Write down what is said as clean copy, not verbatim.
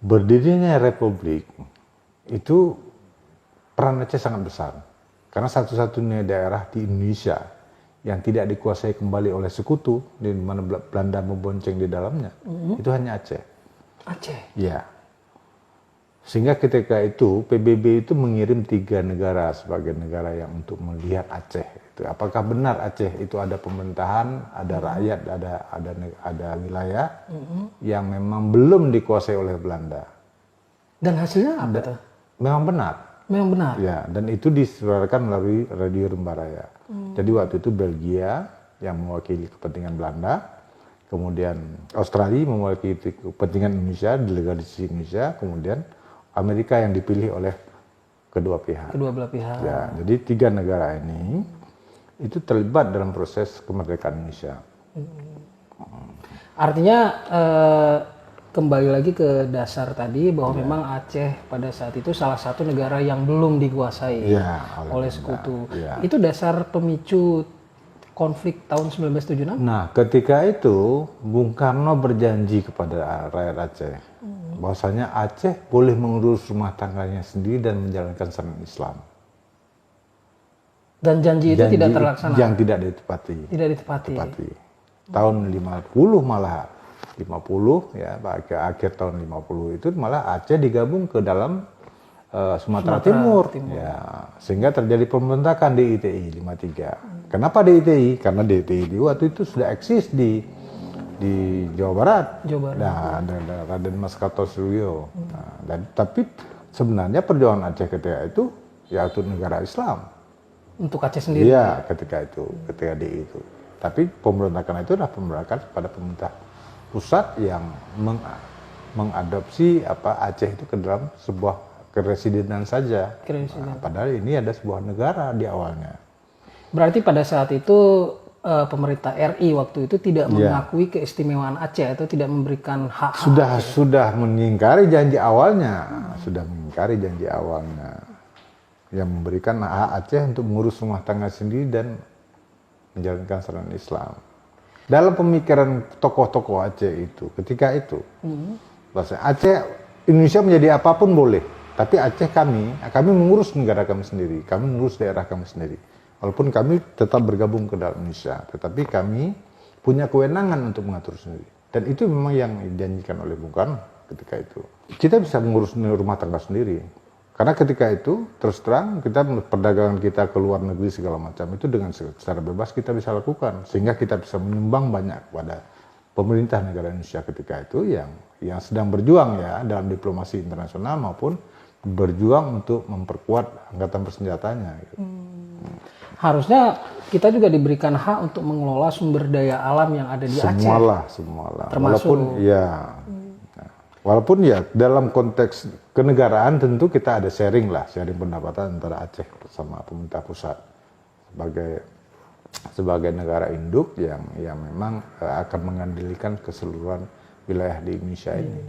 Berdirinya Republik itu peran Aceh sangat besar. Karena satu-satunya daerah di Indonesia yang tidak dikuasai kembali oleh sekutu, di mana Belanda membonceng di dalamnya, itu hanya Aceh. Aceh? Ya. Sehingga ketika itu PBB itu mengirim 3 negara sebagai negara yang untuk melihat Aceh. Itu apakah benar Aceh itu ada pemerintahan, ada rakyat, ada wilayah yang memang belum dikuasai oleh Belanda. Dan hasilnya apa tuh? Memang benar. Memang benar? Ya, dan itu disuarakan melalui Radio Rimba Raya. Jadi waktu itu Belgia yang mewakili kepentingan Belanda, kemudian Australia mewakili kepentingan Indonesia, delegasi Indonesia, kemudian Amerika yang dipilih oleh kedua pihak. Kedua belah pihak. Ya, jadi 3 negara ini itu terlibat dalam proses kemerdekaan Indonesia. Artinya kembali lagi ke dasar tadi bahwa memang Aceh pada saat itu salah satu negara yang belum dikuasai oleh sekutu. Itu dasar pemicu konflik tahun 1976? Nah, ketika itu Bung Karno berjanji kepada rakyat Aceh bahwasanya Aceh boleh mengurus rumah tangganya sendiri dan menjalankan syariat Islam. Dan janji itu tidak terlaksana? Yang tidak ditepati. Tidak ditepati. Tahun 50 malah 50 ya, akhir tahun 50 itu malah Aceh digabung ke dalam Sumatera Timur. Ya, sehingga terjadi pemberontakan DITI 53. Kenapa DITI? Karena DITI di waktu itu sudah eksis di Jawa Barat. Nah, ada Raden Mas Kartosuryo. Tapi sebenarnya perjuangan Aceh ketika itu ya untuk negara Islam. Untuk Aceh sendiri? Iya, ketika DI itu. Tapi pemberontakan itu adalah pemberontakan pada pemerintah pusat yang mengadopsi Aceh itu ke dalam sebuah keresidenan saja. Nah, padahal ini ada sebuah negara di awalnya. Berarti pada saat itu pemerintah RI waktu itu tidak mengakui keistimewaan Aceh atau tidak memberikan hak. Sudah mengingkari janji awalnya, yang memberikan hak Aceh untuk mengurus rumah tangga sendiri dan menjalankan syariat Islam. Dalam pemikiran tokoh-tokoh Aceh itu, ketika itu, bahasa Aceh, Indonesia menjadi apapun boleh, tapi Aceh kami mengurus negara kami sendiri, kami mengurus daerah kami sendiri. Walaupun kami tetap bergabung ke dalam Indonesia, tetapi kami punya kewenangan untuk mengatur sendiri. Dan itu memang yang dijanjikan oleh Bung Karno ketika itu. Kita bisa mengurus rumah tangga sendiri. Karena ketika itu, terus terang, perdagangan kita ke luar negeri segala macam itu dengan secara bebas kita bisa lakukan. Sehingga kita bisa menyumbang banyak kepada pemerintah negara Indonesia ketika itu yang sedang berjuang ya dalam diplomasi internasional maupun berjuang untuk memperkuat angkatan bersenjatanya. Gitu. Harusnya kita juga diberikan hak untuk mengelola sumber daya alam yang ada di Aceh. Semualah. Termasuk Walaupun ya dalam konteks kenegaraan tentu kita ada sharing pendapatan antara Aceh bersama pemerintah pusat sebagai negara induk yang memang akan mengandalkan keseluruhan wilayah di Indonesia ini.